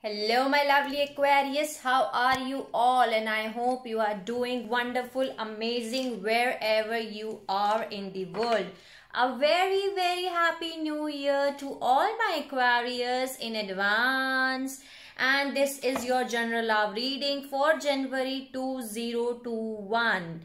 Hello, my lovely Aquarius. How are you all? And I hope you are doing wonderful, amazing wherever you are in the world. A very, very happy new year to all my Aquarius in advance. And this is your general love reading for January 2021.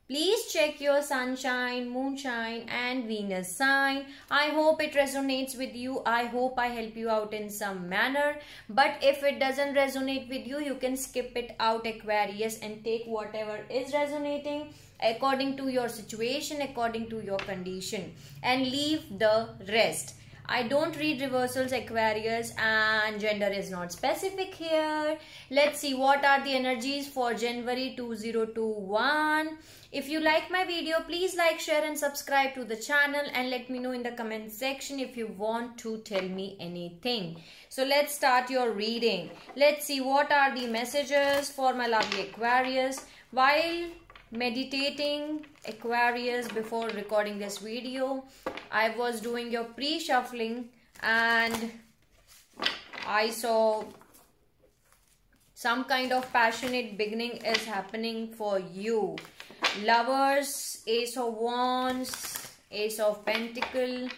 Please check your sunshine, moonshine and Venus sign. I hope it resonates with you. I hope I help you out in some manner. But if it doesn't resonate with you, you can skip it out, Aquarius, and take whatever is resonating according to your situation, according to your condition, and leave the rest. I don't read reversals, Aquarius, and gender is not specific here. Let's see what are the energies for January 2021. If you like my video, please like, share and subscribe to the channel, and let me know in the comment section if you want to tell me anything. So let's start your reading. Let's see what are the messages for my lovely Aquarius. While meditating, Aquarius, before recording this video, I was doing your pre-shuffling and I saw some kind of passionate beginning is happening for you. Lovers, Ace of Wands, Ace of Pentacles,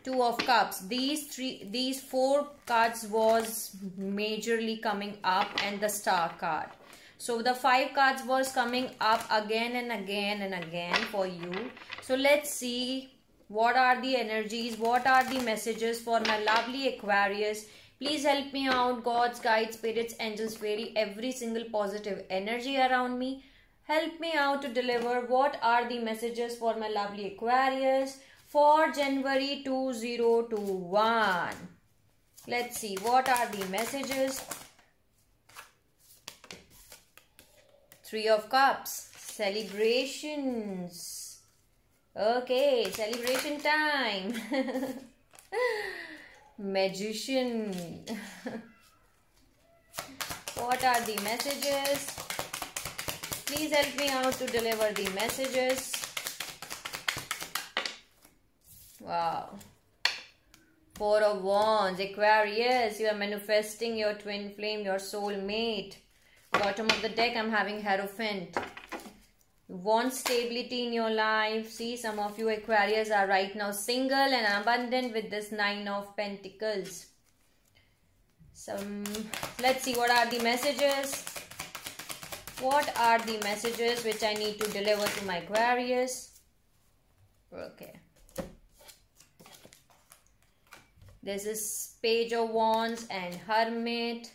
Two of Cups. These four cards was majorly coming up, and the Star card. So the 5 cards was coming up again and again and again for you. So let's see what are the energies, what are the messages for my lovely Aquarius. Please help me out, gods, guides, spirits, angels, fairy, every single positive energy around me. Help me out to deliver what are the messages for my lovely Aquarius for January 2021. Let's see what are the messages. 3 of Cups, celebrations. Okay, celebration time. Magician. What are the messages? Please help me out to deliver the messages. Wow. 4 of Wands, Aquarius. You are manifesting your twin flame, your soulmate. Bottom of the deck, I'm having Hierophant. You want stability in your life. See, some of you Aquarius are right now single and abundant with this 9 of Pentacles. Let's see what are the messages. What are the messages which I need to deliver to my Aquarius? Okay. This is Page of Wands and Hermit.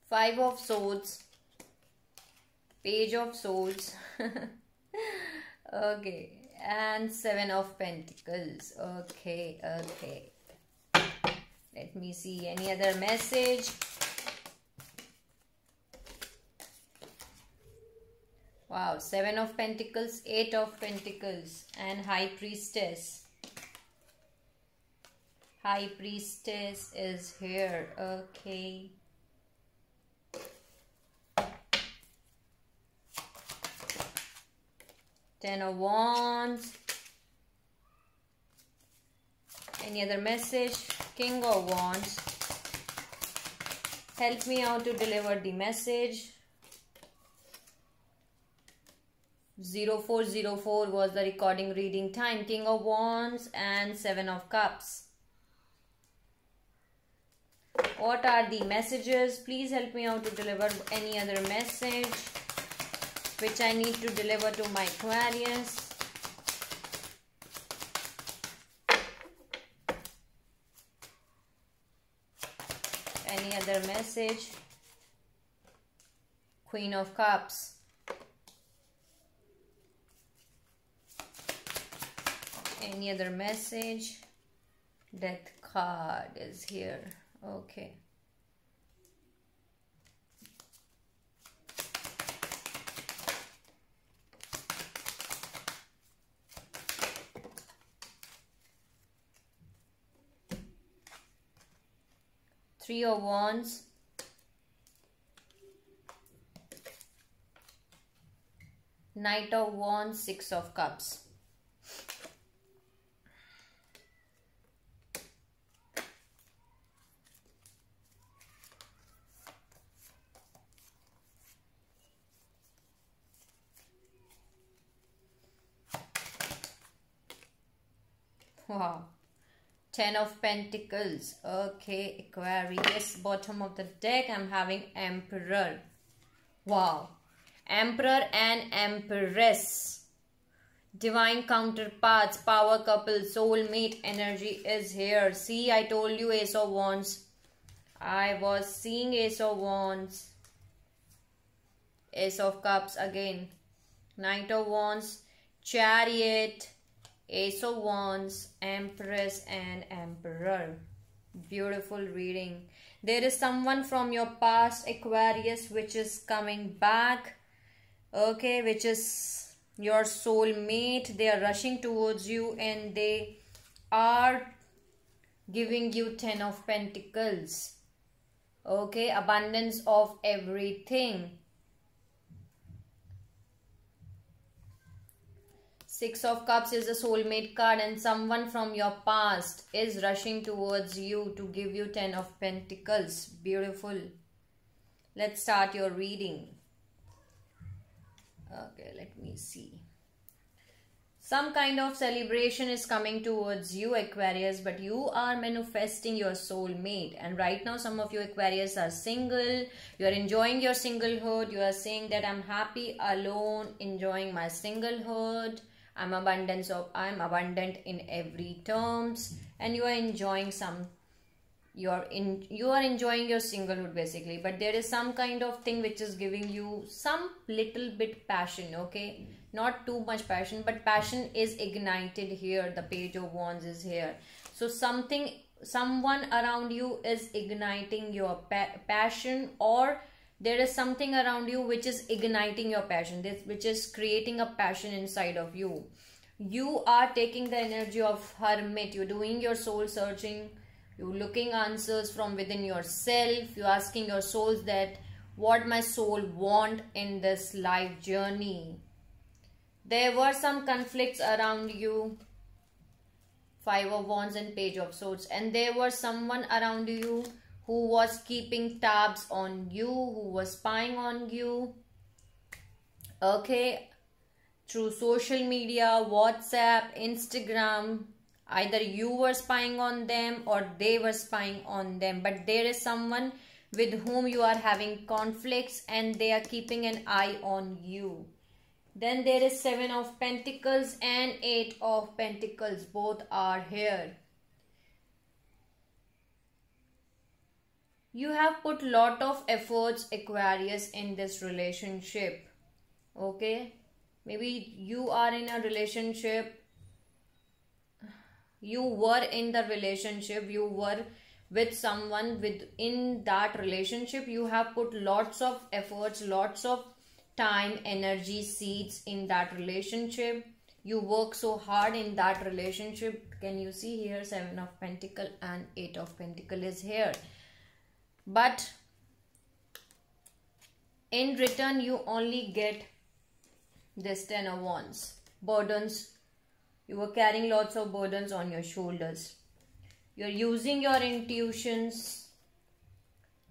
Five of Swords, Page of Swords, okay, and 7 of Pentacles. Okay. Let me see any other message. Wow, 7 of Pentacles, 8 of Pentacles, and High Priestess. High Priestess is here. Okay. 10 of Wands. Any other message? King of Wands. Help me out to deliver the message. 0404 was the recording reading time. King of Wands and 7 of Cups. What are the messages? Please help me out to deliver any other message which I need to deliver to my Aquarius. Any other message? Queen of Cups. Any other message? Death card is here. Okay. Three of Wands, Knight of Wands, Six of Cups. Wow. Ten of Pentacles. Okay, Aquarius. Bottom of the deck, I'm having Emperor. Wow. Emperor and Empress. Divine counterparts, power couple, soulmate energy is here. See, I told you Ace of Wands. I was seeing Ace of Wands. Ace of Cups again. Knight of Wands, Chariot, Ace of Wands, Empress and Emperor. Beautiful reading. There is someone from your past, Aquarius, which is coming back. Okay, which is your soulmate. They are rushing towards you and they are giving you Ten of Pentacles. Okay, abundance of everything. Six of Cups is a soulmate card and someone from your past is rushing towards you to give you Ten of Pentacles. Beautiful. Let's start your reading. Okay, let me see. Some kind of celebration is coming towards you, Aquarius, but you are manifesting your soulmate. And right now, some of you Aquarius are single. You are enjoying your singlehood. You are saying that I'm happy alone, enjoying my singlehood. I'm abundant in every terms, and you are enjoying you are enjoying your singlehood basically. But there is some kind of thing which is giving you some little bit passion. Okay, not too much passion, but passion is ignited here. The Page of Wands is here. So someone around you is igniting your passion, or there is something around you which is igniting your passion, which is creating a passion inside of you. You are taking the energy of hermit. You're doing your soul searching. You're looking answers from within yourself. You're asking your souls that what my soul want in this life journey. There were some conflicts around you. Five of Wands and Page of Swords. And there was someone around you who was keeping tabs on you, who was spying on you. Okay, through social media, WhatsApp, Instagram, either you were spying on them or they were spying on them. But there is someone with whom you are having conflicts and they are keeping an eye on you. Then there is Seven of Pentacles and Eight of Pentacles. Both are here. You have put lot of efforts, Aquarius, in this relationship. Okay. Maybe you are in a relationship. You were in the relationship. You were with someone within that relationship. You have put lots of efforts, lots of time, energy, seeds in that relationship. You work so hard in that relationship. Can you see here? Seven of Pentacles and Eight of Pentacles is here. But in return, you only get this Ten of Wands. Burdens. You were carrying lots of burdens on your shoulders. You're using your intuitions.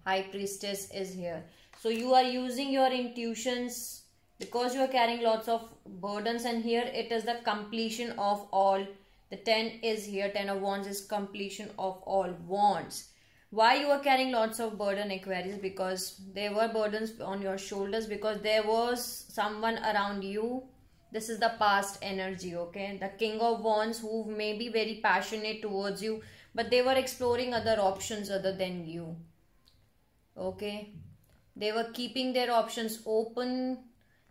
High Priestess is here. So you are using your intuitions because you are carrying lots of burdens, and here it is the completion of all. The 10 is here. 10 of Wands is completion of all wands. Why you are carrying lots of burden, Aquarius? Because there were burdens on your shoulders, because there was someone around you. This is the past energy, okay? The King of Wands, who may be very passionate towards you, but they were exploring other options other than you, okay? They were keeping their options open.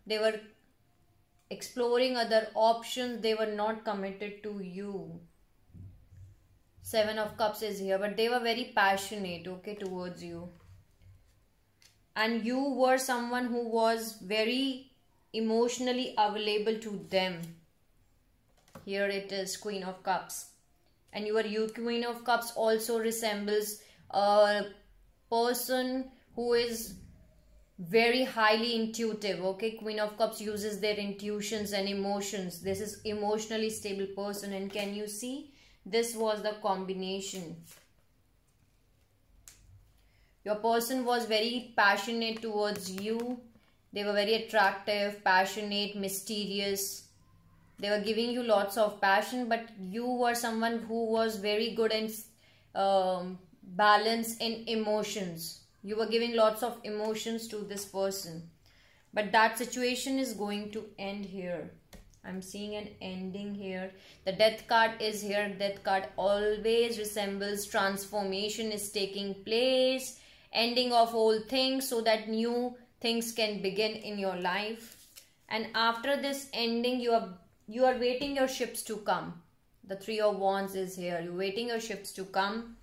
They were exploring other options. They were not committed to you. Seven of Cups is here, but they were very passionate, okay, towards you. And you were someone who was very emotionally available to them. Here it is, Queen of Cups. And your Queen of Cups also resembles a person who is very highly intuitive. Okay, Queen of Cups uses their intuitions and emotions. This is emotionally stable person, and can you see, this was the combination. Your person was very passionate towards you. They were very attractive, passionate, mysterious. They were giving you lots of passion, but you were someone who was very good and balanced in emotions. You were giving lots of emotions to this person. But that situation is going to end here. I'm seeing an ending here. The Death card is here. Death card always resembles transformation is taking place. Ending of old things so that new things can begin in your life. And after this ending, you are waiting your ships to come. The Three of Wands is here. You're waiting your ships to come.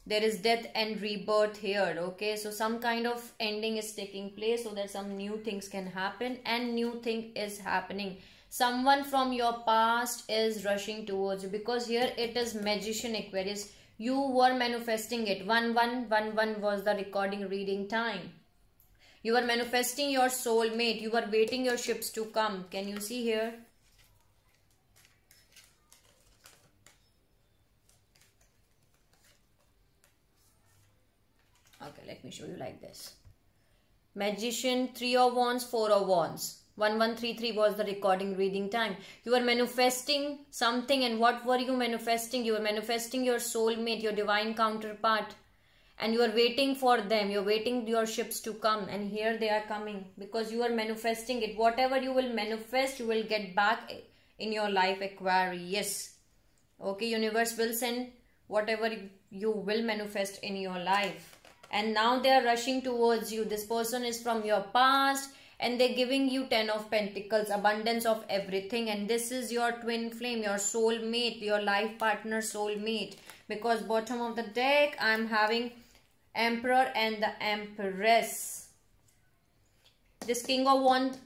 There is death and rebirth here. Okay, so some kind of ending is taking place so that some new things can happen, and new thing is happening. Someone from your past is rushing towards you, because here it is Magician, Aquarius. You were manifesting it. 1111 was the recording reading time. You were manifesting your soulmate. You were waiting your ships to come. Can you see here? Okay, let me show you like this. Magician, Three of Wands, Four of Wands. 1133 was the recording reading time. You were manifesting something, and what were you manifesting? You were manifesting your soulmate, your divine counterpart, and you are waiting for them. You're waiting your ships to come, and here they are coming, because you are manifesting it. Whatever you will manifest, you will get back in your life, Aquarius. Okay, universe will send whatever you will manifest in your life. And now they are rushing towards you. This person is from your past, and they're giving you 10 of Pentacles, abundance of everything. And this is your twin flame, your soulmate, your life partner soulmate. Because bottom of the deck, I'm having Emperor and the Empress. This King of Wands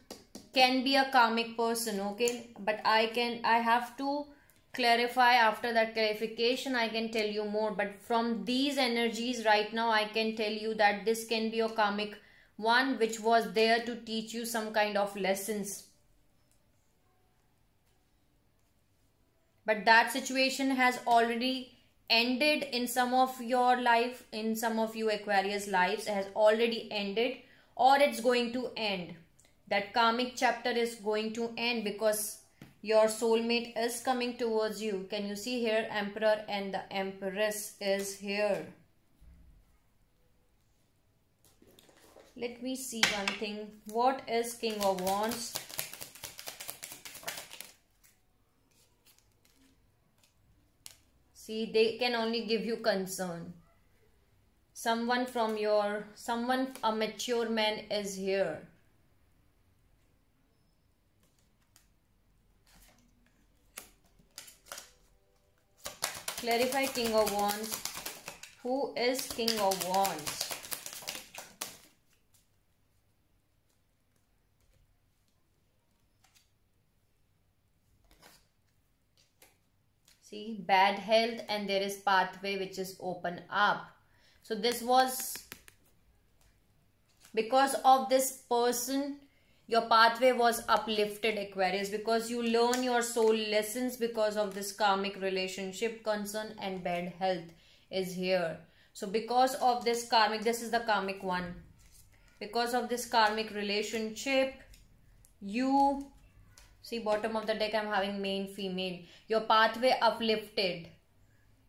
can be a karmic person, okay? But I have to clarify. After that clarification, I can tell you more. But from these energies right now, I can tell you that this can be a karmic one, which was there to teach you some kind of lessons. But that situation has already ended in some of your life, in some of you Aquarius lives. It has already ended, or it's going to end. That karmic chapter is going to end, because your soulmate is coming towards you. Can you see here? Emperor and the Empress is here. Let me see one thing. What is King of Wands? See, they can only give you concern. A mature man is here. Clarify King of Wands. Who is King of Wands? See, bad health, and there is pathway which is open up. So this was because of this person, your pathway was uplifted, Aquarius, because you learn your soul lessons because of this karmic relationship concern, and bad health is here. So because of this karmic, this is the karmic one. Because of this karmic relationship, you see, bottom of the deck, I'm having male, female. Your pathway uplifted.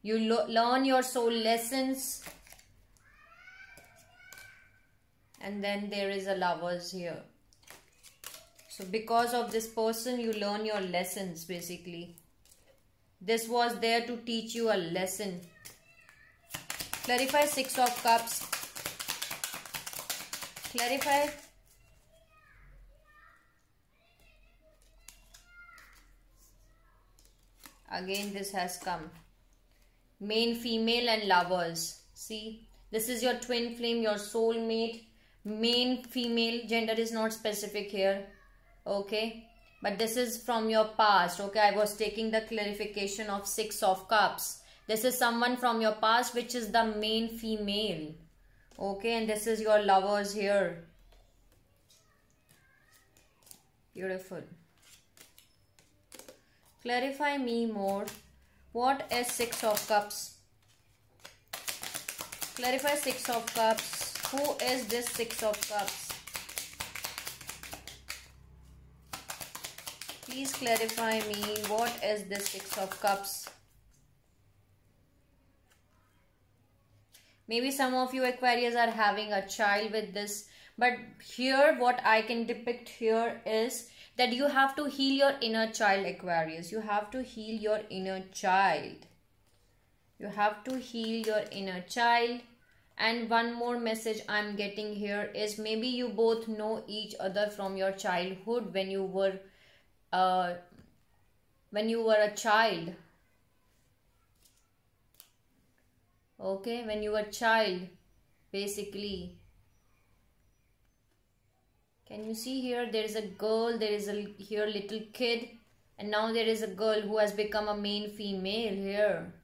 You learn your soul lessons. And then there is a Lovers here. So because of this person, you learn your lessons, basically. This was there to teach you a lesson. Clarify Six of Cups. Clarify. Again, this has come. Male, female and Lovers. See, this is your twin flame, your soulmate. Male, female, gender is not specific here. Okay. But this is from your past. Okay, I was taking the clarification of Six of Cups. This is someone from your past, which is the main female. Okay, and this is your Lovers here. Beautiful. Clarify me more. What is Six of Cups? Clarify Six of Cups. Who is this Six of Cups? Please clarify me. What is this Six of Cups? Maybe some of you Aquarius are having a child with this. But here what I can depict here is that you have to heal your inner child, Aquarius. You have to heal your inner child. You have to heal your inner child. And one more message I'm getting here is maybe you both know each other from your childhood when you were a child. Okay, when you were a child, basically. Can you see here? There is a girl, there is a here little kid, and now there is a girl who has become a main female here.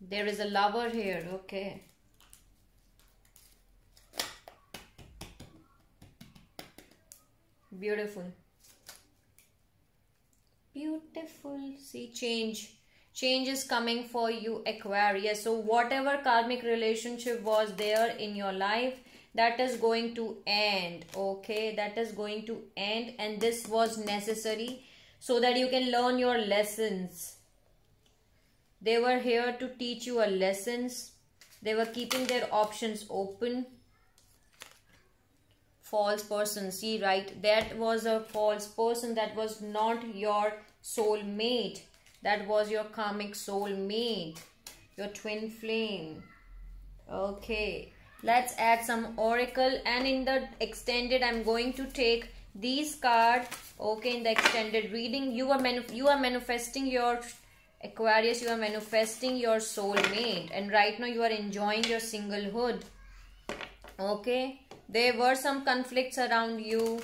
There is a lover here, okay. Beautiful. Beautiful. See, change. Change is coming for you, Aquarius. So whatever karmic relationship was there in your life, that is going to end, okay? That is going to end, and this was necessary so that you can learn your lessons. They were here to teach you a lessons. They were keeping their options open. False person, see, right? That was a false person. That was not your soul mate. That was your karmic soul mate, your twin flame. Okay. Let's add some oracle, and in the extended I'm going to take these cards. Okay, in the extended reading you are manifesting your Aquarius, you are manifesting your soulmate, and right now you are enjoying your singlehood. Okay, there were some conflicts around you.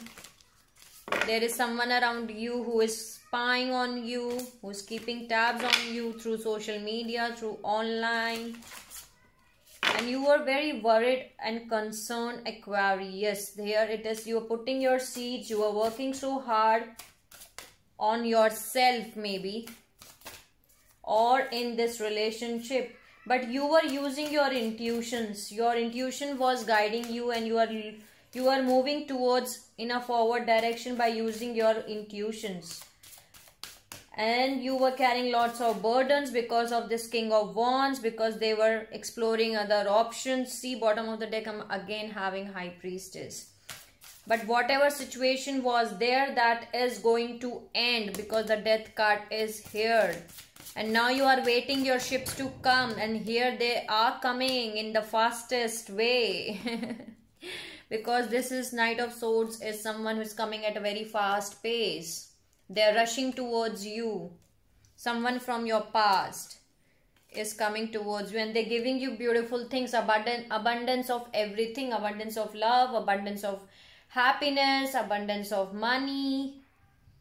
There is someone around you who is spying on you, who is keeping tabs on you through social media, through online. And you were very worried and concerned, Aquarius. Here it is, you are putting your seeds, you are working so hard on yourself maybe, or in this relationship. But you were using your intuitions. Your intuition was guiding you, and you are moving towards in a forward direction by using your intuitions. And you were carrying lots of burdens because of this King of Wands, because they were exploring other options. See, bottom of the deck, I'm again having High Priestess. But whatever situation was there, that is going to end because the Death card is here. And now you are waiting your ships to come, and here they are coming in the fastest way. Because this is Knight of Swords, is someone who is coming at a very fast pace. They are rushing towards you. Someone from your past is coming towards you, and they're giving you beautiful things, abundance of everything, abundance of love, abundance of happiness, abundance of money,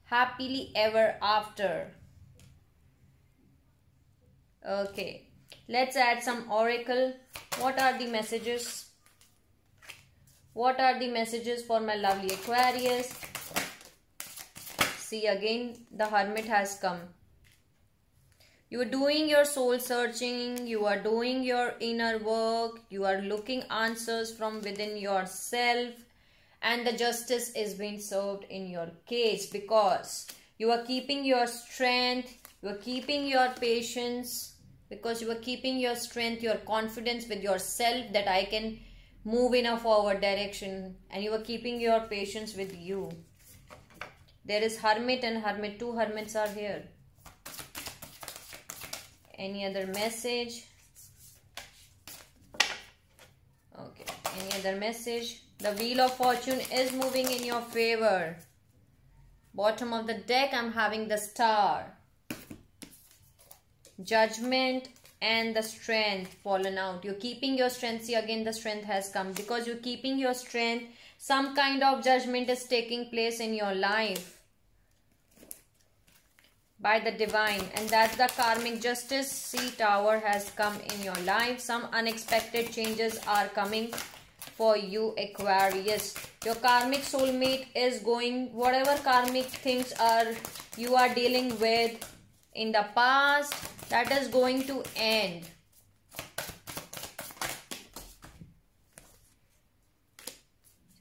happily ever after. Okay, let's add some oracle. What are the messages? What are the messages for my lovely Aquarius? See, again the Hermit has come. You are doing your soul searching, you are doing your inner work, you are looking answers from within yourself, and the justice is being served in your case because you are keeping your strength, you are keeping your patience, because you are keeping your strength, your confidence with yourself that I can move in a forward direction, and you are keeping your patience with you. There is Hermit and Hermit. Two Hermits are here. Any other message? Okay. Any other message? The Wheel of Fortune is moving in your favor. Bottom of the deck, I'm having the Star. Judgment and the Strength fallen out. You're keeping your strength. See, again the Strength has come. Because you're keeping your strength, some kind of judgment is taking place in your life by the divine, and that's the karmic justice. See, Tower has come in your life. Some unexpected changes are coming for you, Aquarius. Your karmic soulmate is going, whatever karmic things you are dealing with in the past, that is going to end.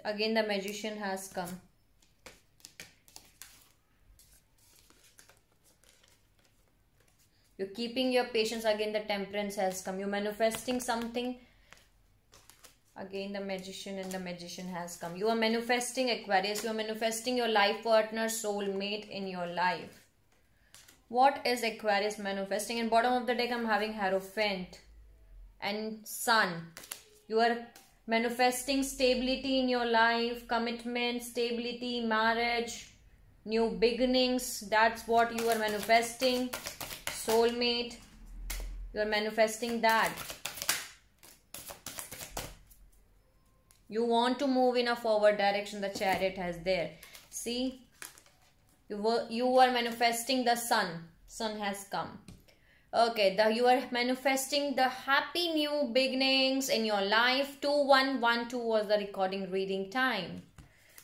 Again, the Magician has come. You're keeping your patience. Again, the Temperance has come. You're manifesting something. Again, the Magician and the Magician has come. You are manifesting, Aquarius. You are manifesting your life partner, soulmate in your life. What is Aquarius manifesting? In bottom of the deck, I'm having Hierophant and Sun. You are manifesting stability in your life, commitment, stability, marriage, new beginnings. That's what you are manifesting. Soulmate. You are manifesting that. You want to move in a forward direction. The Chariot has there. See, you are manifesting the Sun. Sun has come. Okay, you are manifesting the happy new beginnings in your life. 2112 was the recording reading time.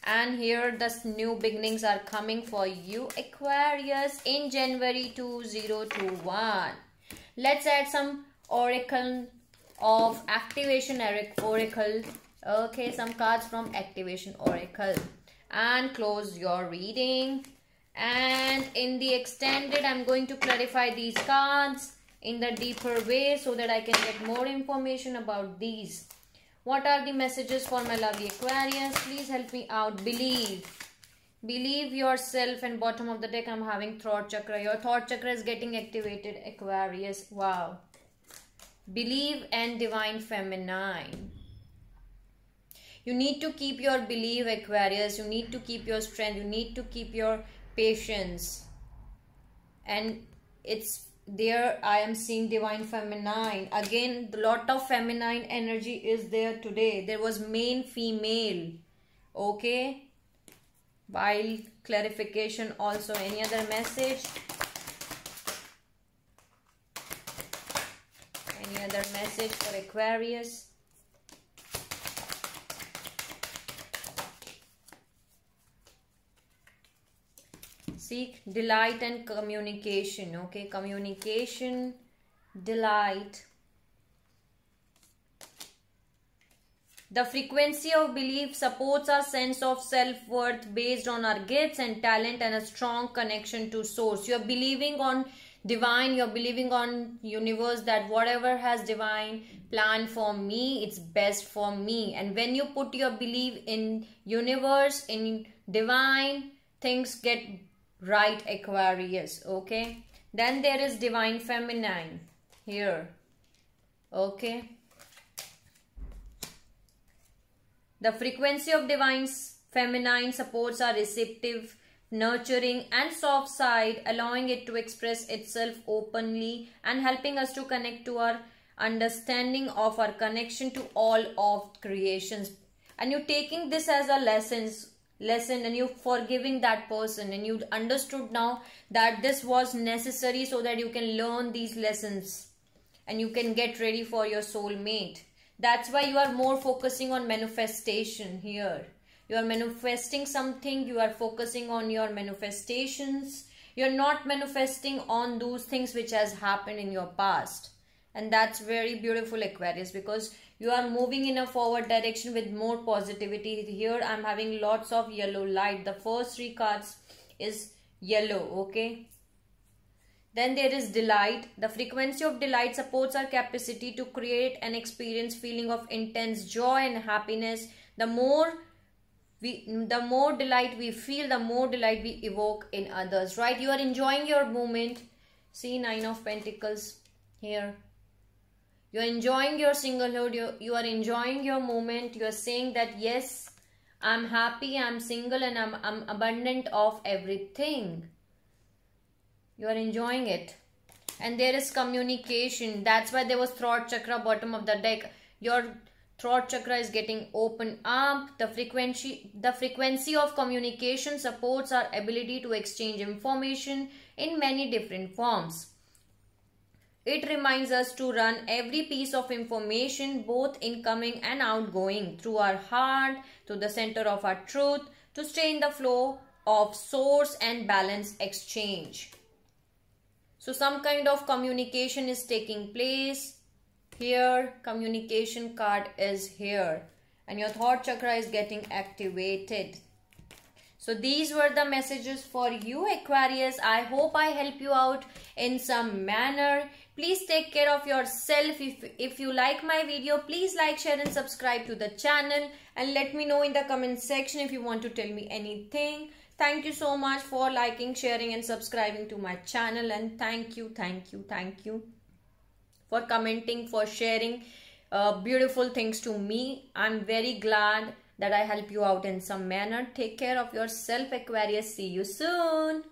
And here the new beginnings are coming for you, Aquarius, in January 2021. Let's add some Oracle of Activation Oracle. Okay, some cards from Activation Oracle. And close your reading. And in the extended, I'm going to clarify these cards in the deeper way so that I can get more information about these. What are the messages for my lovely Aquarius? Please help me out. Believe. Believe yourself. And bottom of the deck, I'm having throat chakra. Your throat chakra is getting activated, Aquarius. Wow. Believe and divine feminine. You need to keep your belief, Aquarius. You need to keep your strength. You need to keep your patience. And it's there. I am seeing divine feminine. Again, a lot of feminine energy is there today. There was male, female. Okay. While clarification also. Any other message? Any other message for Aquarius? Seek delight and communication. Okay, communication, delight. The frequency of belief supports our sense of self-worth based on our gifts and talent and a strong connection to source. You're believing on divine, you're believing on universe that whatever has divine plan for me, it's best for me. And when you put your belief in universe, in divine, things get right, Aquarius. Okay, then there is divine feminine here. Okay, the frequency of divine feminine supports our receptive, nurturing and soft side, allowing it to express itself openly and helping us to connect to our understanding of our connection to all of creations. And you taking this as a lesson and you forgiving that person, and you understood now that this was necessary so that you can learn these lessons and you can get ready for your soulmate. That's why you are more focusing on manifestation here. You are manifesting something. You are focusing on your manifestations. You're not manifesting on those things which has happened in your past. And that's very beautiful, Aquarius, because you are moving in a forward direction with more positivity. Here I'm having lots of yellow light. The first three cards is yellow. Okay. Then there is delight. The frequency of delight supports our capacity to create and experience feeling of intense joy and happiness. The more delight we feel, the more delight we evoke in others. Right? You are enjoying your moment. See, Nine of Pentacles here. You are enjoying your singlehood. You are enjoying your moment. You are saying that yes, I'm happy, I'm single, and I'm abundant of everything. You are enjoying it. And there is communication. That's why there was throat chakra bottom of the deck. Your throat chakra is getting open up. The frequency of communication supports our ability to exchange information in many different forms. It reminds us to run every piece of information, both incoming and outgoing, through our heart, to the center of our truth, to stay in the flow of source and balance exchange. So some kind of communication is taking place. Here, communication card is here. And your thought chakra is getting activated. So these were the messages for you, Aquarius. I hope I help you out in some manner. Please take care of yourself. If you like my video, please like, share and subscribe to the channel. And let me know in the comment section if you want to tell me anything. Thank you so much for liking, sharing and subscribing to my channel. And thank you for commenting, for sharing beautiful things to me. I'm very glad that I help you out in some manner. Take care of yourself, Aquarius. See you soon.